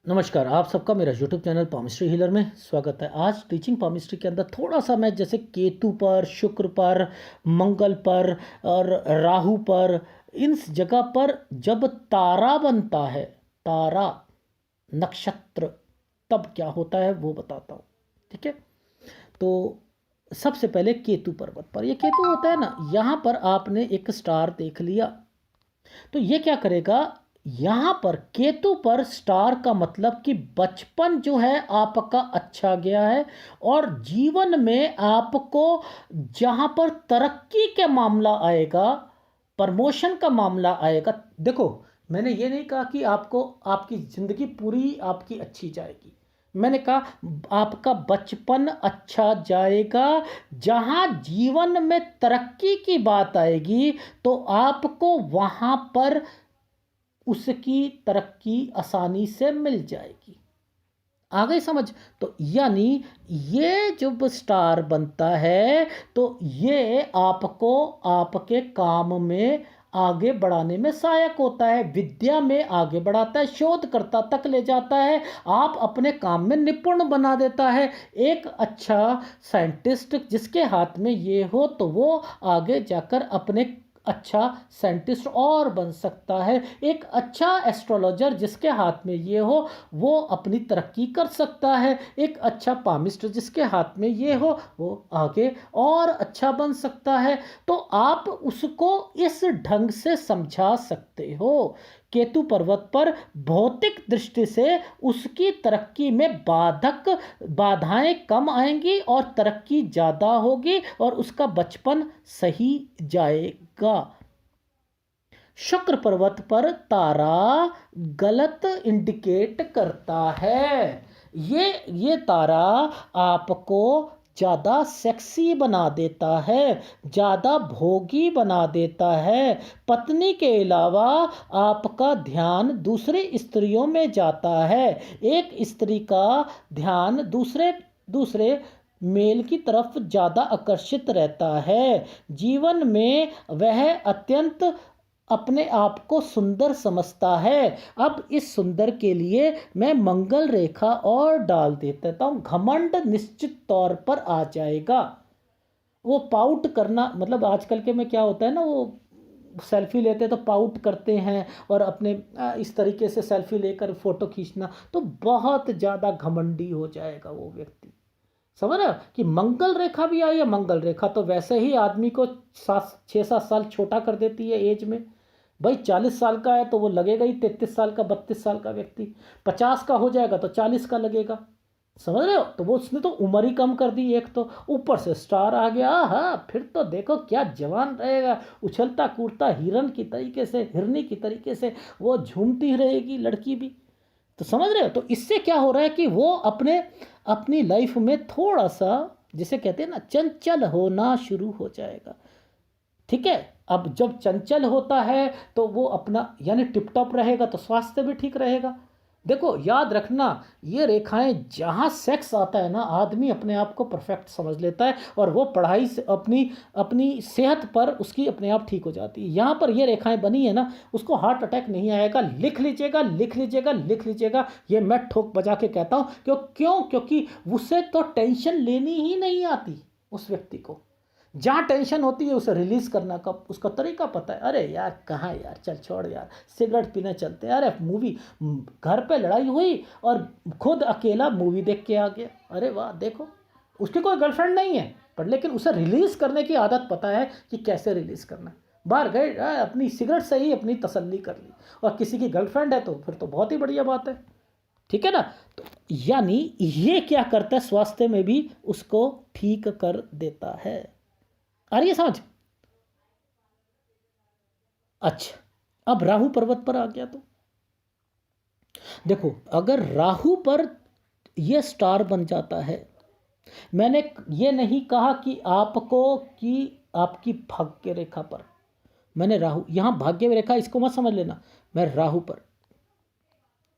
नमस्कार, आप सबका मेरा यूट्यूब चैनल पामिस्ट्री हीलर में स्वागत है। आज टीचिंग पामिस्ट्री के अंदर थोड़ा सा मैं जैसे केतु पर, शुक्र पर, मंगल पर और राहु पर, इन जगह पर जब तारा बनता है, तारा नक्षत्र, तब क्या होता है वो बताता हूँ। ठीक है, तो सबसे पहले केतु पर्वत पर, ये केतु होता है ना, यहाँ पर आपने एक स्टार देख लिया तो ये क्या करेगा, यहां पर केतु पर स्टार का मतलब कि बचपन जो है आपका अच्छा गया है और जीवन में आपको जहां पर तरक्की के मामला आएगा, प्रमोशन का मामला आएगा। देखो, मैंने ये नहीं कहा कि आपको आपकी ज़िंदगी पूरी आपकी अच्छी जाएगी। मैंने कहा आपका बचपन अच्छा जाएगा। जहां जीवन में तरक्की की बात आएगी तो आपको वहां पर उसकी तरक्की आसानी से मिल जाएगी। आ गई समझ? तो यानी ये जब स्टार बनता है तो ये आपको आपके काम में आगे बढ़ाने में सहायक होता है, विद्या में आगे बढ़ाता है, शोधकर्ता तक ले जाता है, आप अपने काम में निपुण बना देता है। एक अच्छा साइंटिस्ट जिसके हाथ में ये हो तो वो आगे जाकर अपने अच्छा साइंटिस्ट और बन सकता है। एक अच्छा एस्ट्रोलॉजर जिसके हाथ में ये हो वो अपनी तरक्की कर सकता है। एक अच्छा पामिस्ट जिसके हाथ में ये हो वो आगे और अच्छा बन सकता है। तो आप उसको इस ढंग से समझा सकते हो। केतु पर्वत पर भौतिक दृष्टि से उसकी तरक्की में बाधाएं कम आएंगी और तरक्की ज़्यादा होगी और उसका बचपन सही जाएगा। शुक्र पर्वत पर तारा गलत इंडिकेट करता है। ये तारा आपको ज़्यादा सेक्सी बना देता है, ज़्यादा भोगी बना देता है। पत्नी के अलावा आपका ध्यान दूसरे स्त्रियों में जाता है। एक स्त्री का ध्यान दूसरे मेल की तरफ ज़्यादा आकर्षित रहता है। जीवन में वह अत्यंत अपने आप को सुंदर समझता है। अब इस सुंदर के लिए मैं मंगल रेखा और डाल देता हूँ। घमंड निश्चित तौर पर आ जाएगा। वो पाउट करना, मतलब आजकल के में क्या होता है ना, वो सेल्फी लेते तो पाउट करते हैं और अपने इस तरीके से सेल्फी लेकर फोटो खींचना, तो बहुत ज़्यादा घमंडी हो जाएगा वो व्यक्ति। समझ रहे हो कि मंगल रेखा भी आई है। मंगल रेखा तो वैसे ही आदमी को 6-7 साल छोटा कर देती है एज में। भाई 40 साल का है तो वो लगेगा ही 33 साल का, 32 साल का व्यक्ति 50 का हो जाएगा तो 40 का लगेगा। समझ रहे हो? तो वो उसने तो उम्र ही कम कर दी। एक तो ऊपर से स्टार आ गया, हाँ फिर तो देखो क्या जवान रहेगा, उछलता कूदता हिरन की तरीके से, हिरनी की तरीके से वो झूमती रहेगी लड़की भी। तो समझ रहे हो? तो इससे क्या हो रहा है कि वो अपनी लाइफ में थोड़ा सा, जिसे कहते हैं ना, चंचल होना शुरू हो जाएगा। ठीक है, अब जब चंचल होता है तो वो अपना यानी टिप टॉप रहेगा तो स्वास्थ्य भी ठीक रहेगा। देखो याद रखना, ये रेखाएं जहाँ सेक्स आता है ना, आदमी अपने आप को परफेक्ट समझ लेता है और वो पढ़ाई से अपनी अपनी सेहत पर उसकी अपने आप ठीक हो जाती है। यहाँ पर ये रेखाएं बनी है ना, उसको हार्ट अटैक नहीं आएगा। लिख लीजिएगा, लिख लीजिएगा, लिख लीजिएगा। ये मैं ठोक बजा के कहता हूँ। क्योंकि उसे तो टेंशन लेनी ही नहीं आती। उस व्यक्ति को जहाँ टेंशन होती है उसे रिलीज करना का उसका तरीका पता है। अरे यार कहाँ यार, चल छोड़ यार, सिगरेट पीने चलते हैं। अरे मूवी, घर पे लड़ाई हुई और खुद अकेला मूवी देख के आ गया। अरे वाह, देखो उसकी कोई गर्लफ्रेंड नहीं है पर लेकिन उसे रिलीज करने की आदत पता है कि कैसे रिलीज करना है। बाहर गए, अपनी सिगरेट से ही अपनी तसल्ली कर ली और किसी की गर्लफ्रेंड है तो फिर तो बहुत ही बढ़िया बात है। ठीक है ना? तो यानी ये क्या करता है, स्वास्थ्य में भी उसको ठीक कर देता है। आ रही है समझ? अच्छा, अब राहु पर्वत पर आ गया तो देखो, अगर राहु पर यह स्टार बन जाता है, मैंने ये नहीं कहा कि आपकी भाग्य रेखा पर, मैंने राहु यहां भाग्य रेखा इसको मत समझ लेना। मैं राहु पर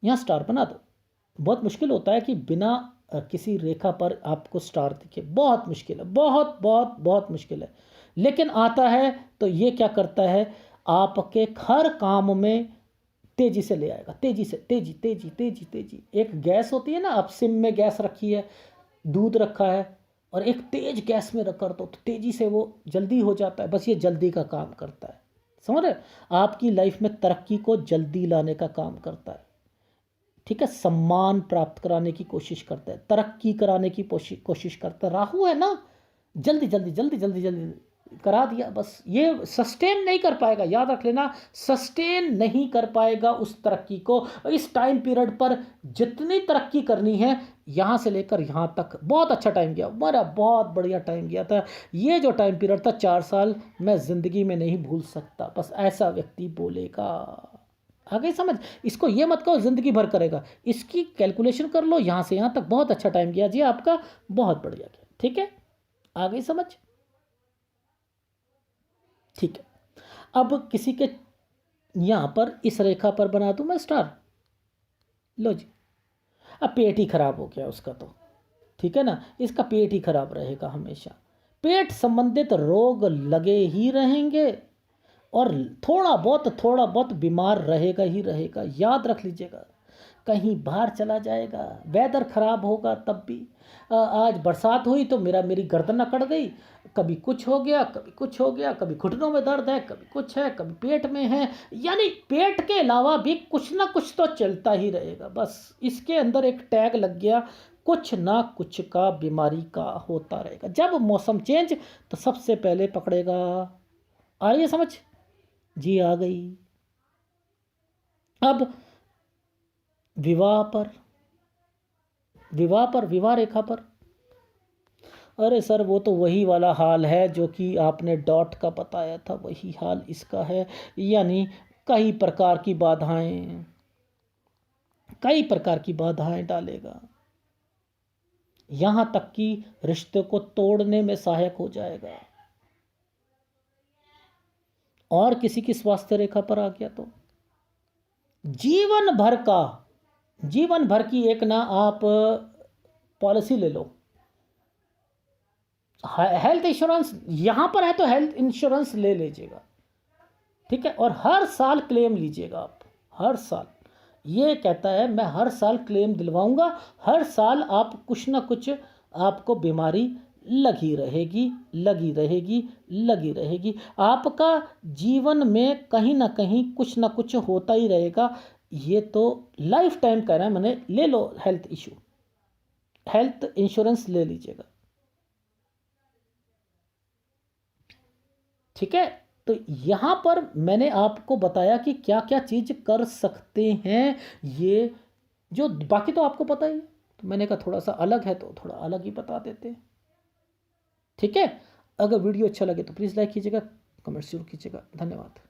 यहां स्टार बना दो। बहुत मुश्किल होता है कि बिना किसी रेखा पर आपको स्टार दिखे, बहुत मुश्किल है, बहुत बहुत बहुत मुश्किल है। लेकिन आता है तो ये क्या करता है, आपके हर काम में तेज़ी से ले आएगा, तेज़ी से, तेज़ी तेज़ी तेज़ी तेज़ी। एक गैस होती है ना, आप सिम में गैस रखी है, दूध रखा है और एक तेज गैस में रख कर दो तो तेज़ी से वो जल्दी हो जाता है। बस ये जल्दी का काम करता है, समझ रहे? आपकी लाइफ में तरक्की को जल्दी लाने का काम करता है, ठीक है। सम्मान प्राप्त कराने की कोशिश करता है, तरक्की कराने की कोशिश करता है। राहु है ना, जल्दी जल्दी जल्दी जल्दी जल्दी करा दिया, बस ये सस्टेन नहीं कर पाएगा, याद रख लेना, सस्टेन नहीं कर पाएगा उस तरक्की को। इस टाइम पीरियड पर जितनी तरक्की करनी है, यहाँ से लेकर यहाँ तक बहुत अच्छा टाइम गया, मेरा बहुत बढ़िया टाइम गया था। ये जो टाइम पीरियड था 4 साल, मैं ज़िंदगी में नहीं भूल सकता, बस ऐसा व्यक्ति बोलेगा। आ गई समझ? इसको ये मत कहो ज़िंदगी भर करेगा, इसकी कैलकुलेशन कर लो, यहाँ से यहाँ तक बहुत अच्छा टाइम गया जी आपका, बहुत बढ़िया गया, ठीक है। आ गई समझ? ठीक है। अब किसी के यहाँ पर इस रेखा पर बना दूं मैं स्टार, लो जी। अब पेट ही खराब हो गया उसका तो, ठीक है ना, इसका पेट ही खराब रहेगा हमेशा, पेट संबंधित रोग लगे ही रहेंगे और थोड़ा बहुत बीमार रहेगा ही रहेगा, याद रख लीजिएगा। कहीं बाहर चला जाएगा, वेदर ख़राब होगा तब भी, आज बरसात हुई तो मेरी गर्दन अकड़ गई, कभी कुछ हो गया, कभी कुछ हो गया, कभी घुटनों में दर्द है, कभी कुछ है, कभी पेट में है, यानी पेट के अलावा भी कुछ ना कुछ तो चलता ही रहेगा। बस इसके अंदर एक टैग लग गया, कुछ ना कुछ का बीमारी का होता रहेगा। जब मौसम चेंज तो सबसे पहले पकड़ेगा। आ रही है समझ? जी आ गई। अब विवाह विवाह रेखा पर, अरे सर वो तो वही वाला हाल है जो कि आपने डॉट का बताया था, वही हाल इसका है। यानी कई प्रकार की बाधाएं डालेगा, यहाँ तक कि रिश्ते को तोड़ने में सहायक हो जाएगा। और किसी की स्वास्थ्य रेखा पर आ गया तो जीवन भर की एक ना आप पॉलिसी ले लो, हेल्थ इंश्योरेंस यहाँ पर है तो हेल्थ इंश्योरेंस ले लीजिएगा, ठीक है। और हर साल क्लेम लीजिएगा आप, हर साल। ये कहता है मैं हर साल क्लेम दिलवाऊंगा, हर साल आप कुछ ना कुछ आपको बीमारी लगी रहेगी लगी रहेगी लगी रहेगी। आपका जीवन में कहीं ना कहीं कुछ ना कुछ होता ही रहेगा। ये तो लाइफ टाइम कह रहा है मैंने, ले लो हेल्थ इंश्योरेंस ले लीजिएगा, ठीक है। तो यहाँ पर मैंने आपको बताया कि क्या क्या चीज़ कर सकते हैं ये, जो बाकी तो आपको पता ही है, तो मैंने कहा थोड़ा सा अलग है तो थोड़ा अलग ही बता देते हैं, ठीक है। अगर वीडियो अच्छा लगे तो प्लीज़ लाइक कीजिएगा, कमेंट जरूर कीजिएगा। धन्यवाद।